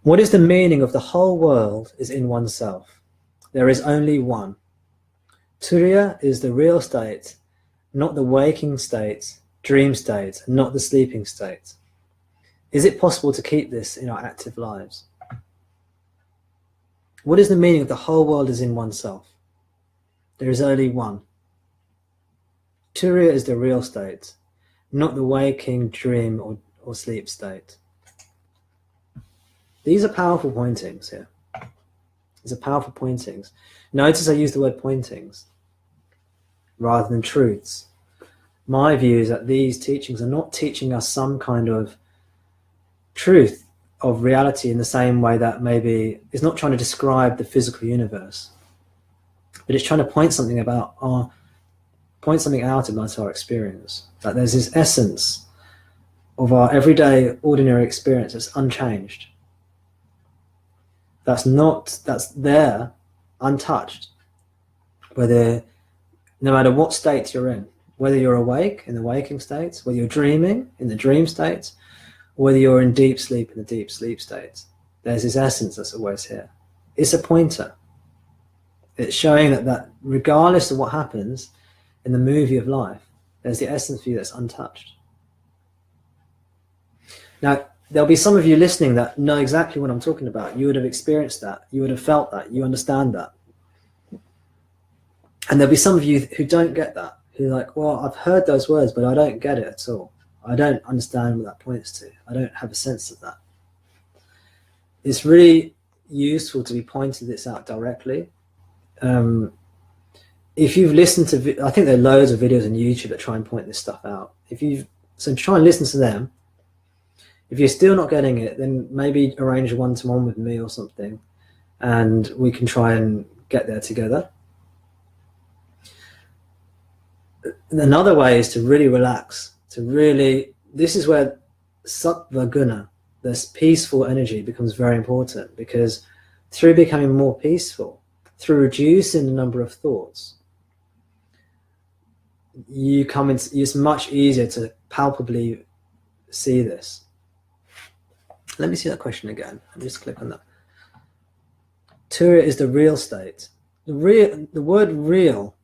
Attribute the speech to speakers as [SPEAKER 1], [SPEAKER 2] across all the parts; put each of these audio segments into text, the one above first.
[SPEAKER 1] What is the meaning of the whole world is in oneself? There is only one. Turiya is the real state, not the waking state, dream state, and not the sleeping state. Is it possible to keep this in our active lives? What is the meaning of the whole world is in oneself? There is only one. Turiya is the real state, not the waking, dream, or sleep state. These are powerful pointings here. These are powerful pointings. Notice I use the word pointings rather than truths. My view is that these teachings are not teaching us some kind of truth of reality in the same way that maybe it's not trying to describe the physical universe, but it's trying to point something out about our experience. That there's this essence of our everyday, ordinary experience that's unchanged. That's there, untouched. No matter what state you're in, whether you're awake in the waking states, whether you're dreaming in the dream states, or whether you're in deep sleep in the deep sleep states, there's this essence that's always here. It's a pointer. It's showing that regardless of what happens in the movie of life, there's the essence for you that's untouched. Now, there'll be some of you listening that know exactly what I'm talking about. You would have experienced that. You would have felt that. You understand that. And there'll be some of you who don't get that, who are like, well, I've heard those words, but I don't get it at all. I don't understand what that points to. I don't have a sense of that. It's really useful to be pointing this out directly. If you've listened to, I think there are loads of videos on YouTube that try and point this stuff out. So try and listen to them. If you're still not getting it, then maybe arrange a one-to-one with me or something, and we can try and get there together. Another way is to really relax, this is where sattva guna, this peaceful energy, becomes very important, because through becoming more peaceful, through reducing the number of thoughts, it's much easier to palpably see this. Let me see that question again. Let me just click on that. Turiya is the real state. The word real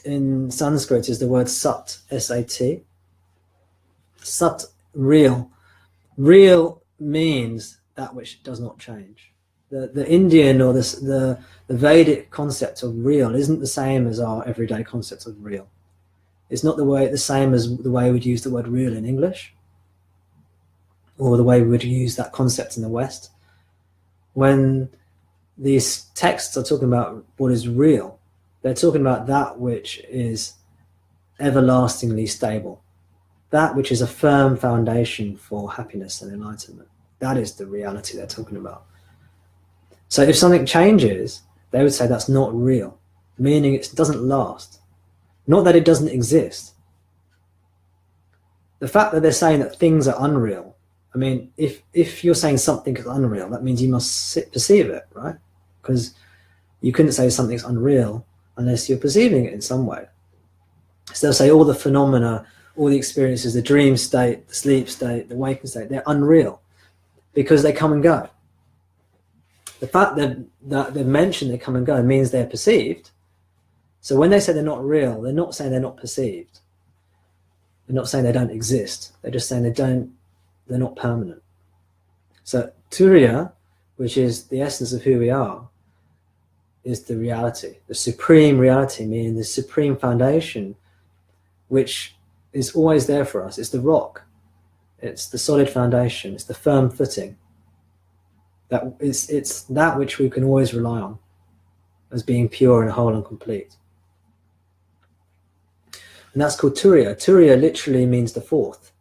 [SPEAKER 1] in Sanskrit is the word sat, S-A-T. Sat, real. Real means that which does not change. The Indian or the Vedic concept of real isn't the same as our everyday concept of real. It's not the same as the way we'd use the word real in English, or the way we would use that concept in the West. When these texts are talking about what is real, they're talking about that which is everlastingly stable, that which is a firm foundation for happiness and enlightenment. That is the reality they're talking about. So if something changes, they would say that's not real, meaning it doesn't last. Not that it doesn't exist. The fact that they're saying that things are unreal, I mean, if you're saying something is unreal, that means you must perceive it, right? Because you couldn't say something's unreal unless you're perceiving it in some way. So they'll say all the phenomena, all the experiences, the dream state, the sleep state, the waking state, they're unreal because they come and go. The fact that they've mentioned they come and go means they're perceived. So when they say they're not real, they're not saying they're not perceived. They're not saying they don't exist. They're just saying they're not permanent. So Turiya, which is the essence of who we are, is the reality, the supreme reality, meaning the supreme foundation, which is always there for us. It's the rock. It's the solid foundation. It's the firm footing. It's that which we can always rely on as being pure and whole and complete. And that's called Turiya. Turiya literally means the fourth,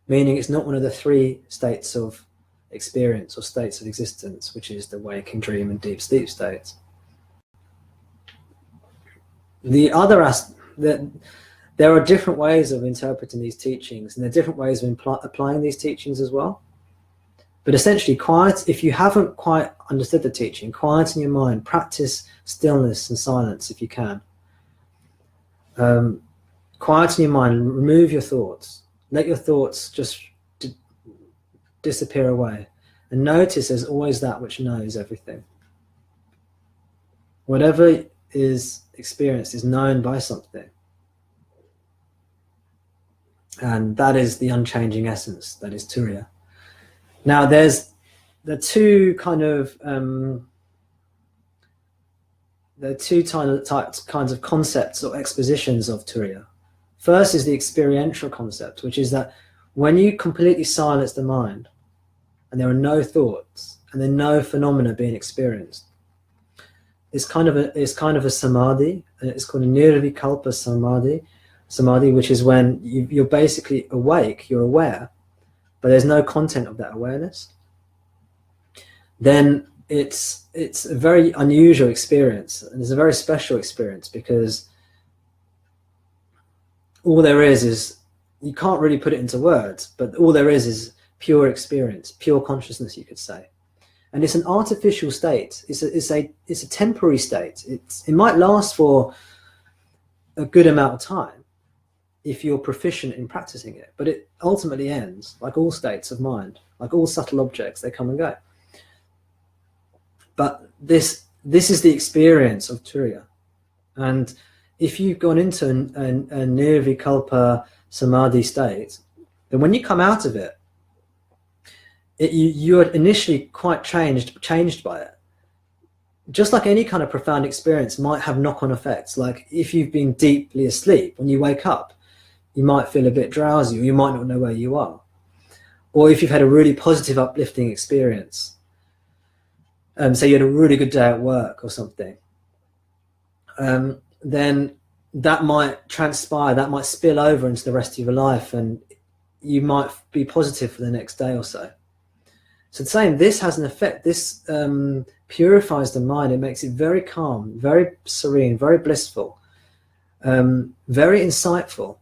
[SPEAKER 1] meaning it's not one of the three states of experience or states of existence, which is the waking, dream, and deep sleep states. There are different ways of interpreting these teachings, and there are different ways of applying these teachings as well. But essentially, if you haven't quite understood the teaching, quieten your mind, practice stillness and silence if you can. Quieten your mind, remove your thoughts, let your thoughts just disappear away, And notice there's always that which knows everything. Whatever is experienced is known by something. And that is the unchanging essence, that is Turiya. Now there's the two kinds of concepts or expositions of Turiya. First is the experiential concept, which is that when you completely silence the mind and there are no thoughts and there are no phenomena being experienced, it's kind of a samadhi, and it's called a nirvikalpa samadhi, which is when you're basically awake, you're aware, but there's no content of that awareness. Then it's a very unusual experience, and it's a very special experience, because all there is you can't really put it into words, but all there is pure experience, pure consciousness, you could say. And it's an artificial state. It's a temporary state. It might last for a good amount of time if you're proficient in practicing it, but it ultimately ends, like all states of mind, like all subtle objects, they come and go. But this is the experience of Turiya. And if you've gone into a nirvikalpa samadhi state, then when you come out of it, you're initially quite changed by it. Just like any kind of profound experience might have knock-on effects. Like if you've been deeply asleep, when you wake up, you might feel a bit drowsy, or you might not know where you are. Or if you've had a really positive, uplifting experience, say you had a really good day at work or something, then that might transpire, that might spill over into the rest of your life, and you might be positive for the next day or so. So saying this has an effect. This purifies the mind. It makes it very calm, very serene, very blissful, very insightful.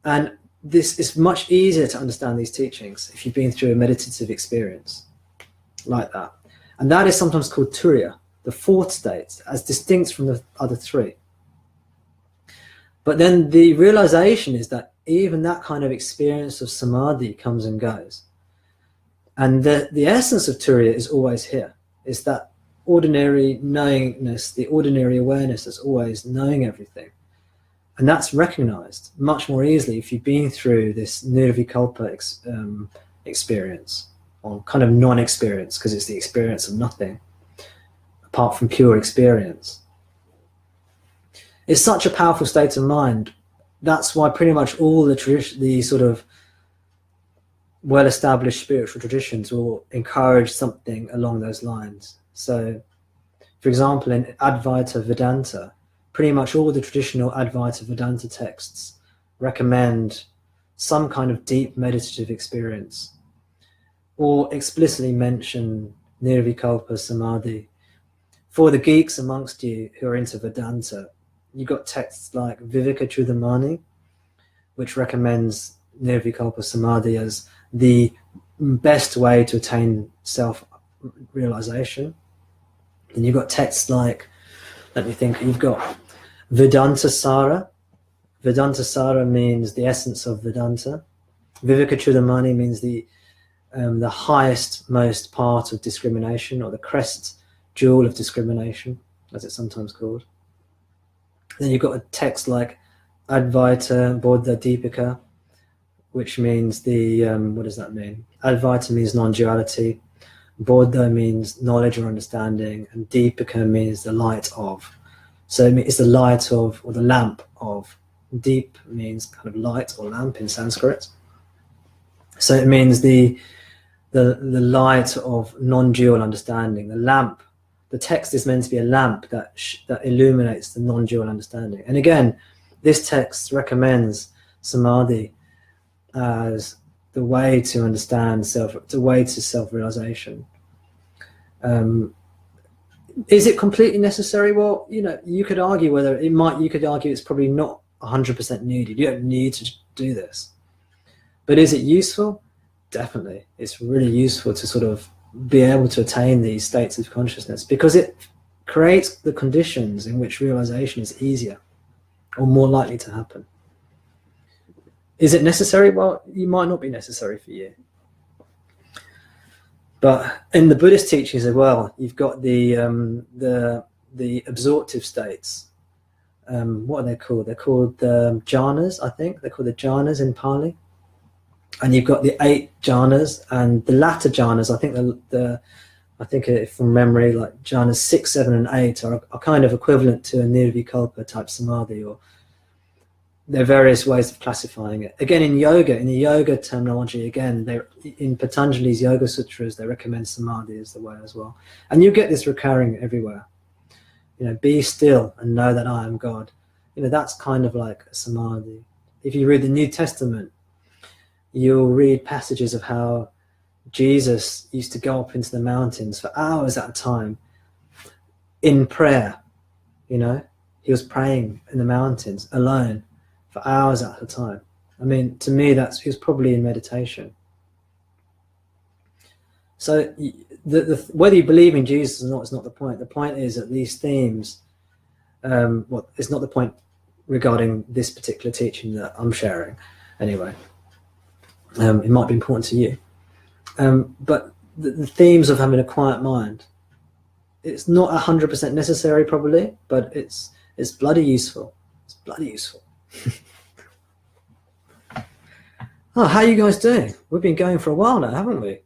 [SPEAKER 1] And this is much easier to understand these teachings if you've been through a meditative experience like that. And that is sometimes called Turiya, the fourth state, as distinct from the other three. But then the realization is that even that kind of experience of samadhi comes and goes. And the essence of Turiya is always here. It's that ordinary knowingness, the ordinary awareness that's always knowing everything. And that's recognized much more easily if you've been through this nirvikalpa experience, or kind of non-experience, because it's the experience of nothing apart from pure experience. It's such a powerful state of mind. That's why pretty much all the sort of well-established spiritual traditions will encourage something along those lines. So, for example, in Advaita Vedanta, pretty much all the traditional Advaita Vedanta texts recommend some kind of deep meditative experience, or explicitly mention nirvikalpa samadhi. For the geeks amongst you who are into Vedanta, you've got texts like Viveka Chudamani, which recommends nirvikalpa samadhi as the best way to attain self-realization. And you've got texts like, let me think, you've got Vedanta Sara. Vedanta Sara means the essence of Vedanta. Viveka Chudamani means the highest, most part of discrimination, or the crest jewel of discrimination, as it's sometimes called. Then you've got a text like Advaita Bodha Deepika, which means what does that mean? Advaita means non-duality, Bodha means knowledge or understanding, and Deepika means the light of. So it's the light of, or the lamp of. Deep means kind of light or lamp in Sanskrit. So it means the light of non-dual understanding, the lamp. The text is meant to be a lamp that illuminates the non-dual understanding. And again, this text recommends samadhi as the way to understand the way to self-realization. Is it completely necessary? Well, you could argue whether you could argue it's probably not 100% needed. You don't need to do this. But is it useful? Definitely. It's really useful to sort of be able to attain these states of consciousness, because it creates the conditions in which realization is easier or more likely to happen. Is it necessary? Well, it might not be necessary for you. But in the Buddhist teachings as well, you've got the absorptive states. What are they called? They're called jhanas, I think. They're called the jhanas in Pali. And you've got the 8 jhanas, and the latter jhanas, I think from memory, like jhanas 6, 7, and 8 are kind of equivalent to a nirvikalpa type samadhi, or there are various ways of classifying it. Again, in the yoga terminology, again, in Patanjali's Yoga Sutras, they recommend samadhi as the way as well. And you get this recurring everywhere. Be still and know that I am God. That's kind of like a samadhi. If you read the New Testament, you'll read passages of how Jesus used to go up into the mountains for hours at a time in prayer. He was praying in the mountains alone for hours at a time. I mean, to me, he was probably in meditation. So whether you believe in Jesus or not is not the point. The point is that these themes, it's not the point regarding this particular teaching that I'm sharing. Anyway, it might be important to you. But the themes of having a quiet mind, it's not 100% necessary probably, but it's bloody useful. It's bloody useful. Oh, how are you guys doing? We've been going for a while now, haven't we?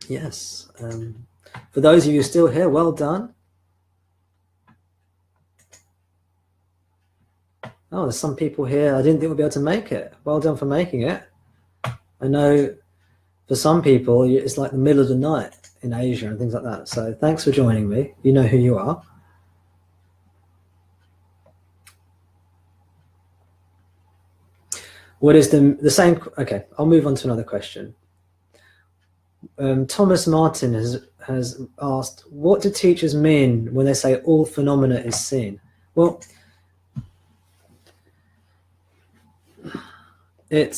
[SPEAKER 1] Yes. For those of you still here, well done. Oh, there's some people here I didn't think we'd be able to make it. Well done for making it. I know for some people it's like the middle of the night in Asia and things like that. So thanks for joining me. You know who you are. What is the same? Okay, I'll move on to another question. Thomas Martin has asked, what do teachers mean when they say all phenomena is seen? Well, it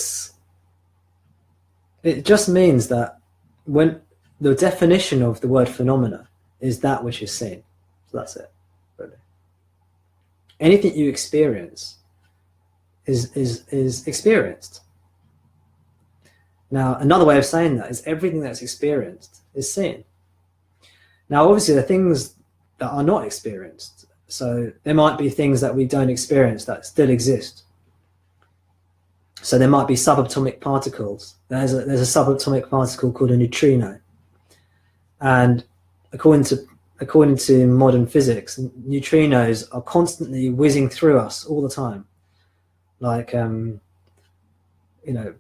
[SPEAKER 1] just means that when the definition of the word phenomena is that which is seen. So that's it, really. Anything you experience is experienced. Now, another way of saying that is everything that's experienced is seen. Now, obviously, the things that are not experienced, so there might be things that we don't experience that still exist. So there might be subatomic particles. There's a subatomic particle called a neutrino, and according to modern physics, neutrinos are constantly whizzing through us all the time, like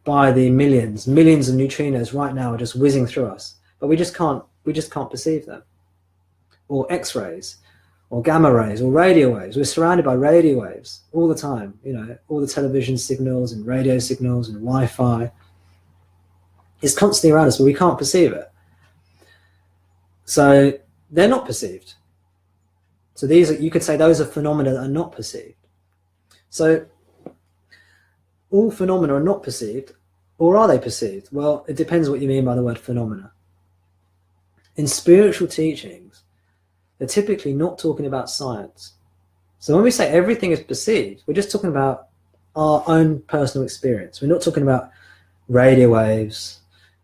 [SPEAKER 1] by the millions of neutrinos right now are just whizzing through us, but we just can't perceive them. Or X-rays, or gamma rays, or radio waves. We're surrounded by radio waves all the time. All the television signals and radio signals and Wi-Fi. It's constantly around us, but we can't perceive it. So they're not perceived. So you could say those are phenomena that are not perceived. So all phenomena are not perceived, or are they perceived? Well, it depends what you mean by the word phenomena. In spiritual teachings, they're typically not talking about science. So when we say everything is perceived, we're just talking about our own personal experience. We're not talking about radio waves.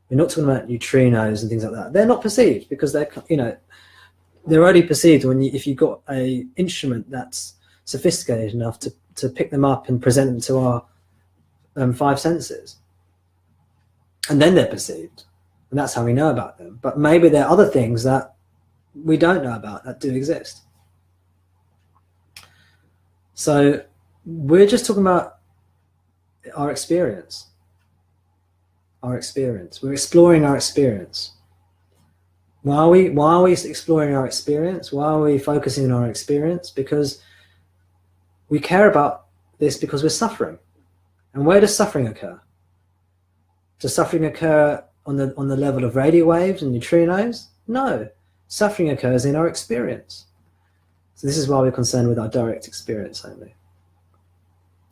[SPEAKER 1] We're not talking about neutrinos and things like that. They're not perceived because they're only perceived if you've got an instrument that's sophisticated enough to pick them up and present them to our 5 senses. And then they're perceived. And that's how we know about them. But maybe there are other things that we don't know about that do exist. So we're just talking about our experience. Our experience. We're exploring our experience. Why are we exploring our experience? Why are we focusing on our experience? Because we care about this because we're suffering. And where does suffering occur? Does suffering occur on the level of radio waves and neutrinos? No. Suffering occurs in our experience. So this is why we're concerned with our direct experience only.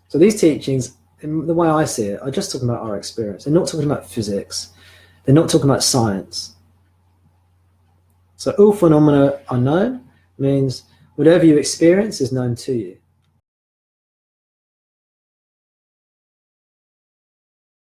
[SPEAKER 1] So these teachings, in the way I see it, are just talking about our experience. They're not talking about physics. They're not talking about science. So all phenomena are known means whatever you experience is known to you.